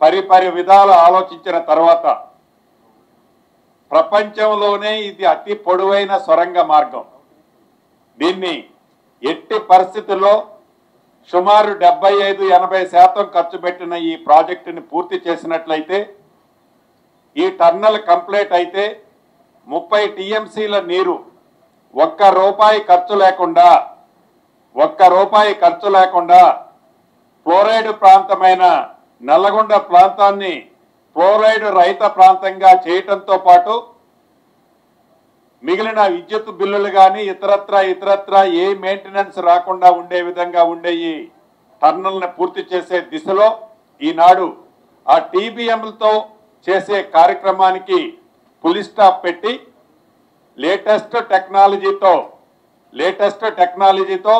పరిపరి విధాలు ఆలోచించిన తర్వాత ప్రపంచంలోనే ఇది అతి పొడవైన సొరంగ మార్గం. దీన్ని ఎట్టి పరిస్థితుల్లో సుమారు 75-80% ఖర్చు పెట్టిన ఈ ప్రాజెక్టుని పూర్తి చేసినట్లయితే, ఈ టన్నల్ కంప్లీట్ అయితే 30 టీఎంసీల నీరు ఒక్క రూపాయి ఖర్చు లేకుండా ఫ్లోరైడ్ ప్రాంతమైన నల్లగొండ ప్రాంతాన్ని ఫ్లోరైడ్ రహిత ప్రాంతంగా చేయటంతో పాటు మిగిలిన విద్యుత్ బిల్లులు కానీ ఇతరత్ర ఏ మెయింటెనెన్స్ రాకుండా ఉండే విధంగా ఉండే ఈ టన్నల్ని పూర్తి చేసే దిశలో ఈనాడు ఆ టీబీఎంలతో చేసే కార్యక్రమానికి ఫుల్ స్టాప్ పెట్టి లేటెస్ట్ టెక్నాలజీతో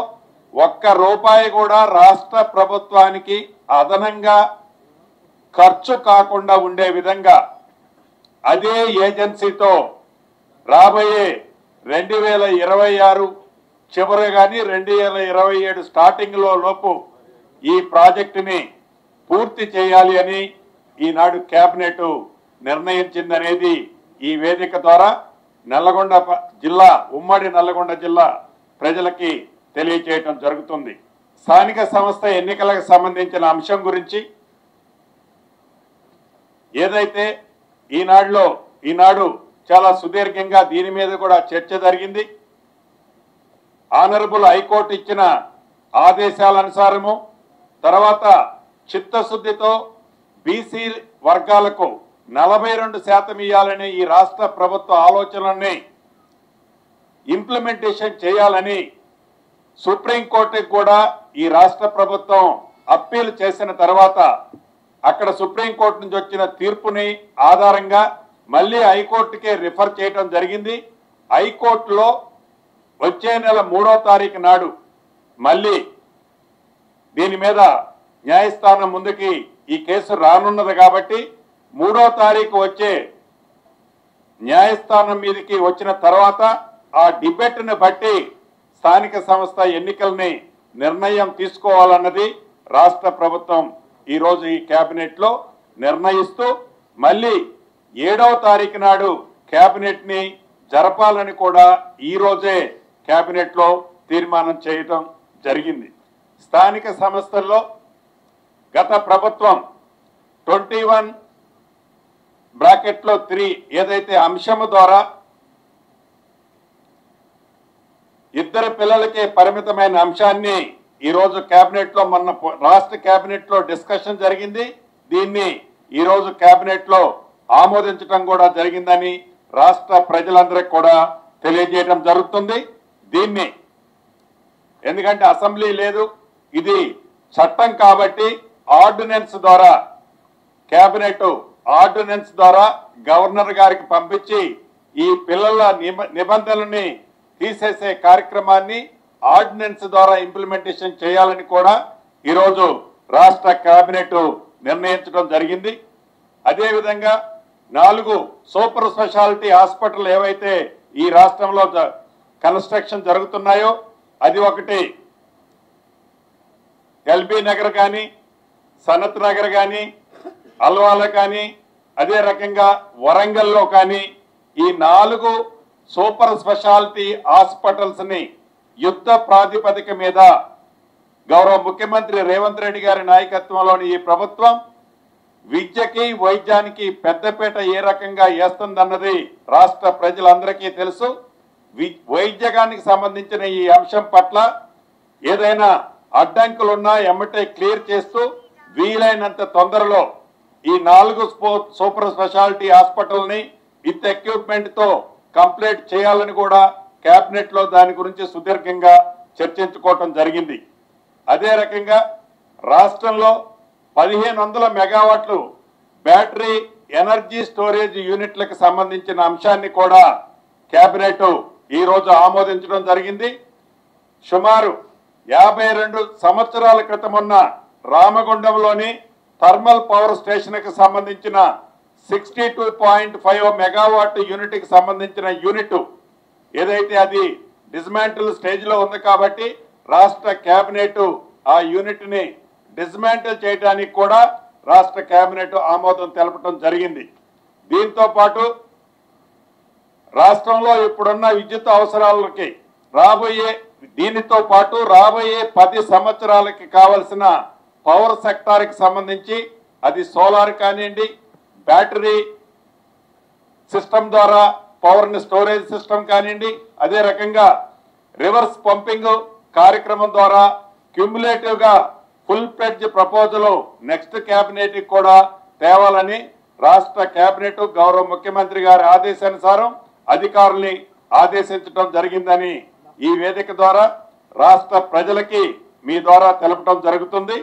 ఒక్క రూపాయి కూడా రాష్ట్ర ప్రభుత్వానికి అదనంగా ఖర్చు కాకుండా ఉండే విధంగా అదే ఏజెన్సీతో రాబోయే 2026 చివరి కానీ 2027 స్టార్టింగ్ లోపు ఈ ప్రాజెక్టుని పూర్తి చేయాలి అని ఈనాడు కేబినెట్ నిర్ణయించిందనేది ఈ వేదిక ద్వారా నల్లగొండ జిల్లా, ఉమ్మడి నల్లగొండ జిల్లా ప్రజలకి తెలియజేయటం జరుగుతుంది. స్థానిక సంస్థ ఎన్నికలకు సంబంధించిన అంశం గురించి ఏదైతే ఈనాడు చాలా సుదీర్ఘంగా దీని మీద కూడా చర్చ జరిగింది. ఆనరబుల్ హైకోర్టు ఇచ్చిన ఆదేశాల అనుసారము తర్వాత చిత్తశుద్ధితో బీసీ వర్గాలకు 42% ఇవ్వాలని ఈ రాష్ట్ర ప్రభుత్వ ఆలోచనల్ని ఇంప్లిమెంటేషన్ చేయాలని సుప్రీంకోర్టుకి కూడా ఈ రాష్ట్ర ప్రభుత్వం అప్పీల్ చేసిన తర్వాత అక్కడ సుప్రీంకోర్టు నుంచి వచ్చిన తీర్పుని ఆధారంగా మళ్ళీ హైకోర్టుకే రిఫర్ చేయడం జరిగింది. హైకోర్టులో వచ్చే నెల 3వ తారీఖు నాడు మళ్ళీ దీని మీద న్యాయస్థానం ముందుకి ఈ కేసు రానున్నది కాబట్టి 3వ తారీఖు వచ్చే న్యాయస్థానం మీదకి వచ్చిన తర్వాత ఆ డిబేట్ని బట్టి స్థానిక సంస్థ ఎన్నికల్ని నిర్ణయం తీసుకోవాలన్నది రాష్ట్ర ప్రభుత్వం ఈరోజు ఈ కేబినెట్లో నిర్ణయిస్తూ మళ్ళీ 7వ తారీఖు నాడు కేబినెట్ని జరపాలని కూడా ఈరోజే కేబినెట్లో తీర్మానం చేయడం జరిగింది. స్థానిక సంస్థల్లో గత ప్రభుత్వం 21(3) ఏదైతే అంశము ద్వారా ఇద్దరు పిల్లలకే పరిమితమైన అంశాన్ని ఈరోజు కేబినెట్లో మొన్న రాష్ట్ర కేబినెట్లో డిస్కషన్ జరిగింది. దీన్ని ఈరోజు కేబినెట్లో ఆమోదించడం కూడా జరిగిందని రాష్ట్ర ప్రజలందరికీ కూడా తెలియజేయడం జరుగుతుంది. దీన్ని ఎందుకంటే అసెంబ్లీ లేదు, ఇది చట్టం కాబట్టి ఆర్డినెన్స్ ద్వారా కేబినెట్ ఆర్డినెన్స్ ద్వారా గవర్నర్ గారికి పంపించి ఈ పిల్లల నిబంధనల్ని తీసేసే కార్యక్రమాన్ని ఆర్డినెన్స్ ద్వారా ఇంప్లిమెంటేషన్ చేయాలని కూడా ఈరోజు రాష్ట్ర కేబినెట్ నిర్ణయించడం జరిగింది. అదేవిధంగా 4 సూపర్ స్పెషాలిటీ హాస్పిటల్ ఏవైతే ఈ రాష్ట్రంలో కన్స్ట్రక్షన్ జరుగుతున్నాయో అది ఒకటి ఎల్బీ నగర్ కానీ, సనత్ నగర్ కానీ, అల్వాల కానీ, అదే రకంగా వరంగల్లో కానీ ఈ 4 సూపర్ స్పెషాలిటీ హాస్పిటల్స్ ని యుద్ధ ప్రాతిపదిక మీద గౌరవ ముఖ్యమంత్రి రేవంత్ రెడ్డి గారి నాయకత్వంలోని ఈ ప్రభుత్వం విద్యకి వైద్యానికి పెద్దపీట ఏ రకంగా వేస్తుందన్నది రాష్ట్ర ప్రజలందరికీ తెలుసు. వైద్యానికి సంబంధించిన ఈ అంశం పట్ల ఏదైనా అడ్డంకులున్నా ఎమ్మటే క్లియర్ చేస్తూ వీలైనంత తొందరలో ఈ 4 సూపర్ స్పెషాలిటీ హాస్పిటల్ని విత్ ఎక్విప్మెంట్ తో కంప్లీట్ చేయాలని కూడా కేబినెట్ లో దాని గురించి సుదీర్ఘంగా చర్చించుకోవటం జరిగింది. అదే రకంగా రాష్ట్రంలో 1500 మెగావాట్లు బ్యాటరీ ఎనర్జీ స్టోరేజ్ యూనిట్లకు సంబంధించిన అంశాన్ని కూడా కేబినెట్ ఈ రోజు ఆమోదించడం జరిగింది. సుమారు 52 సంవత్సరాల క్రితం ఉన్న రామగుండంలోని థర్మల్ పవర్ స్టేషన్ కి సంబంధించిన 62.5 మెగావాట్ యూనిట్ కి సంబంధించిన యూనిట్ ఏదైతే అది డిస్మాంటిల్ స్టేజ్ లో ఉంది కాబట్టి రాష్ట్ర కేబినెట్ ఆ యూనిట్ ని డిస్మాంటిల్ చేయడానికి కూడా రాష్ట్ర కేబినెట్ ఆమోదం తెలపడం జరిగింది. దీంతో పాటు రాష్ట్రంలో ఇప్పుడున్న విద్యుత్ అవసరాలకి దీనితో పాటు రాబోయే 10 సంవత్సరాలకి కావలసిన పవర్ సెక్టార్కి సంబంధించి అది సోలార్ కానివ్వండి, బ్యాటరీ సిస్టమ్ ద్వారా పవర్ ని స్టోరేజ్ సిస్టమ్ కానివ్వండి, అదే రకంగా రివర్స్ పంపింగ్ కార్యక్రమం ద్వారా క్యూములేటివ్ గా full pledge proposal next cabinet కూడా తేవాలని రాష్ట్ర కేబినెట్ గౌరవ ముఖ్యమంత్రి గారి ఆదేశానుసారం అధికారుల్ని ఆదేశించడం జరిగిందని ఈ వేదిక ద్వారా రాష్ట్ర ప్రజలకి మీ ద్వారా తెలపడం జరుగుతుంది.